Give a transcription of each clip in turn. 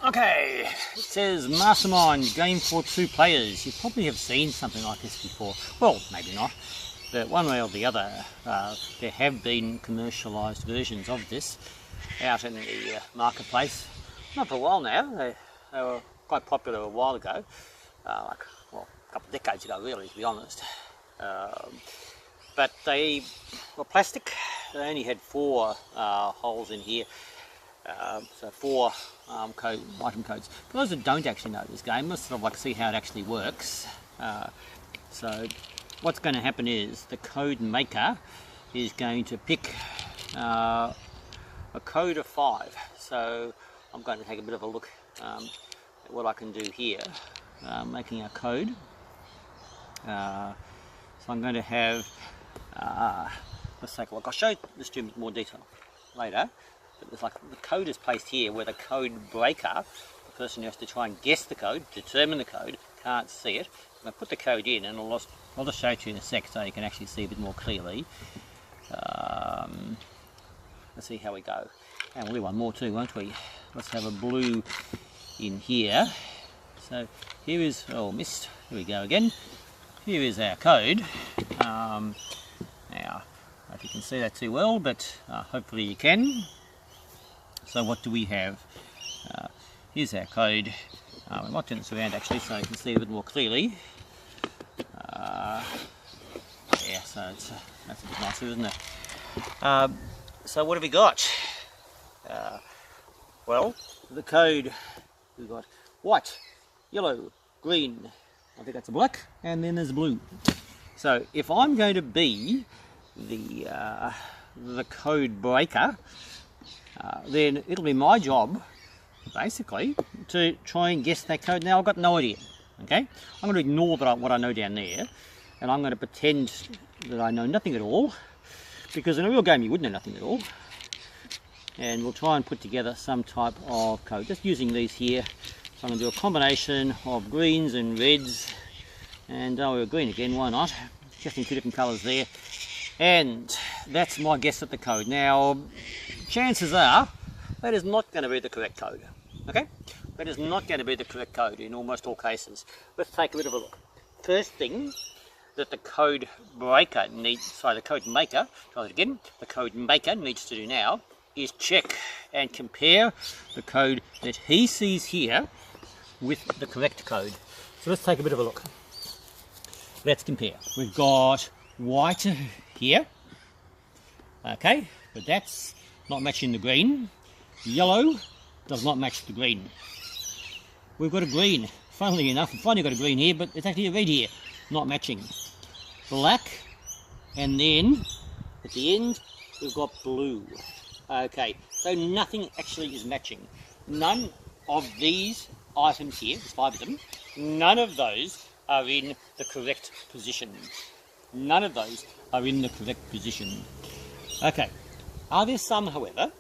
Okay, it says Mastermind, game for 2 players. You probably have seen something like this before. Well, maybe not, but one way or the other, there have been commercialised versions of this out in the marketplace. Not for a while now. They were quite popular a while ago, a couple of decades ago really, to be honest. But they were plastic. They only had 4 holes in here. So 4 item codes. For those that don't actually know this game, let's sort of like see how it actually works. So what's going to happen is the code maker is going to pick a code of 5. So I'm going to take a bit of a look at what I can do here, making a code. So I'm going to have, let's take a look. I'll show this to you in more detail later. But there's like the code is placed here where the code breaker, the person who has to try and guess the code, determine the code, can't see it. I put the code in, and I'll just show it to you in a sec so you can actually see a bit more clearly. Let's see how we go. And we'll do one more too, won't we? Let's have a blue in here. So here is, oh, missed. Here we go again. Here is our code. Now, I don't know if you can see that too well, but hopefully you can. So what do we have? Here's our code. We might turn this around actually so you can see a bit more clearly. Yeah, so that's a bit nicer, isn't it? So what have we got? Well, the code, we've got white, yellow, green, I think that's a black, and then there's blue. So if I'm going to be the code breaker, then it'll be my job, basically, to try and guess that code. Now, I've got no idea, okay? I'm going to ignore what I know down there, and I'm going to pretend that I know nothing at all, because in a real game you would know nothing at all. And we'll try and put together some type of code, just using these here. So I'm going to do a combination of greens and reds, and we're green again, why not? Just in 2 different colours there. And that's my guess at the code. Now, chances are that is not going to be the correct code. Okay? That is not going to be the correct code in almost all cases. Let's take a bit of a look. First thing that the code breaker needs, the code maker, try it again, the code maker needs to do now is check and compare the code that he sees here with the correct code. So let's take a bit of a look. Let's compare. We've got white here, okay, but that's not matching the green. Yellow does not match the green. We've got a green, funnily enough, we've finally got a green here, but it's actually a red here, not matching. Black, and then at the end we've got blue. Okay, so nothing actually is matching. None of these items here, there's 5 of them, none of those are in the correct position. None of those are in the correct position. Okay, are there some, however,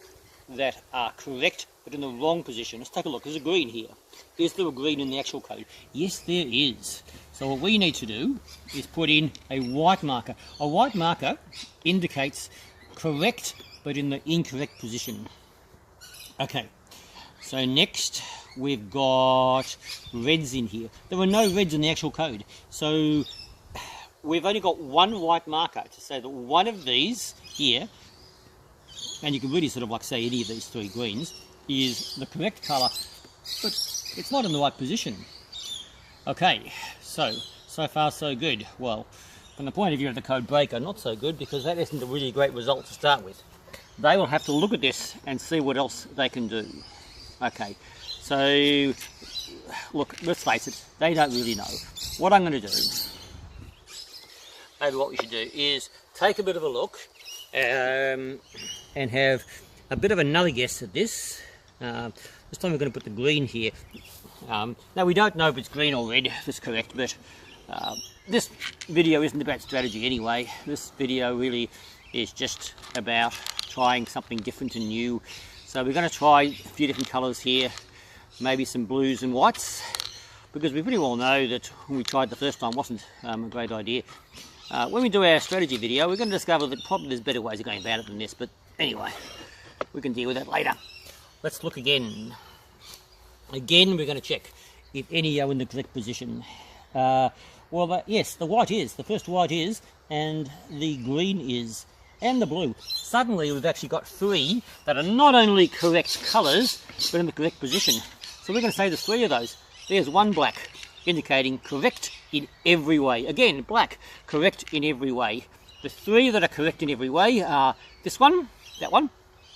that are correct but in the wrong position? Let's take a look. There's a green here. Is there a green in the actual code? Yes, there is. So what we need to do is put in a white marker. A white marker indicates correct but in the incorrect position. Okay, so next we've got reds in here. There were no reds in the actual code. So we've only got 1 white marker to say that one of these here, and you can really sort of like say any of these 3 greens, is the correct colour, but it's not in the right position. Okay, so far so good. Well, from the point of view of the code breaker, not so good, because that isn't a really great result to start with. They will have to look at this and see what else they can do. Okay, so look, let's face it, they don't really know. What I'm going to do, maybe what we should do is take a bit of a look and have a bit of another guess at this. This time we're going to put the green here. Now we don't know if it's green or red, if it's correct, but this video isn't about strategy anyway. This video really is just about trying something different and new. So we're going to try a few different colours here, maybe some blues and whites, because we pretty well know that when we tried the first time wasn't a great idea. When we do our strategy video, we're going to discover that probably there's better ways of going about it than this, but anyway, we can deal with that later. Let's look again. Again, we're going to check if any are in the correct position. Yes, the white is. The first white is, and the green is, and the blue. Suddenly, we've actually got 3 that are not only correct colours, but in the correct position. So we're going to say there's 3 of those. There's 1 black, indicating correct in every way. Again, black, correct in every way. The 3 that are correct in every way are this one,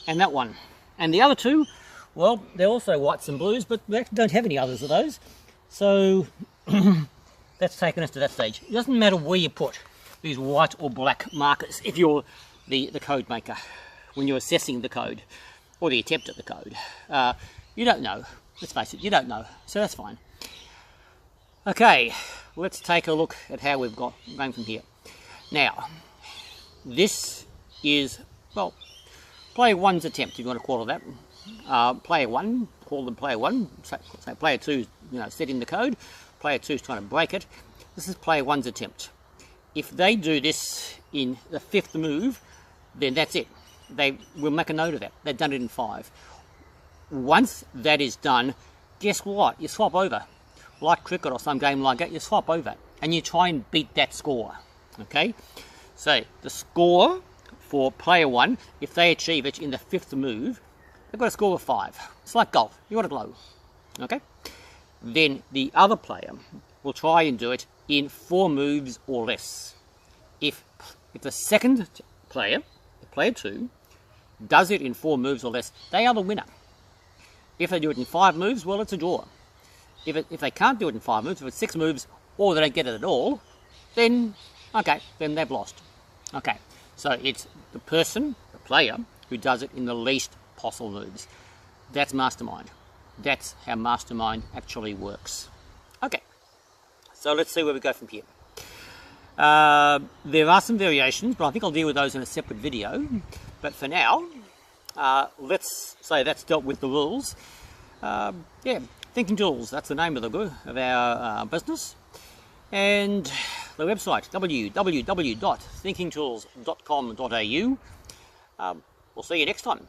and that one. And the other 2, well, they're also whites and blues, but we actually don't have any others of those. So that's taken us to that stage. It doesn't matter where you put these white or black markers if you're the code maker, when you're assessing the code, or the attempt at the code. You don't know. Let's face it, you don't know. So that's fine. Okay, let's take a look at how we've got going from here. Now, this is, well, player 1's attempt, if you want to call it that. Player 1, call them player 1. So player 2, set in the code. Player 2 is trying to break it. This is player 1's attempt. If they do this in the 5th move, then that's it. They will make a note of that. They've done it in 5. Once that is done, guess what? You swap over. Like cricket or some game like that, you swap over and you try and beat that score. Okay? So the score for player 1, if they achieve it in the 5th move, they've got a score of 5. It's like golf. You got a glow. Okay? Then the other player will try and do it in 4 moves or less. If the second player, player 2, does it in 4 moves or less, they are the winner. If they do it in 5 moves, well, it's a draw. If they can't do it in 5 moves, if it's 6 moves, or they don't get it at all, then, okay, then they've lost. Okay, so it's the person, the player, who does it in the least possible moves. That's Mastermind. That's how Mastermind actually works. Okay, so let's see where we go from here. There are some variations, but I think I'll deal with those in a separate video. But for now, let's say that's dealt with the rules. Yeah, Thinking Tools, that's the name of our business. And the website, www.thinkingtools.com.au. We'll see you next time.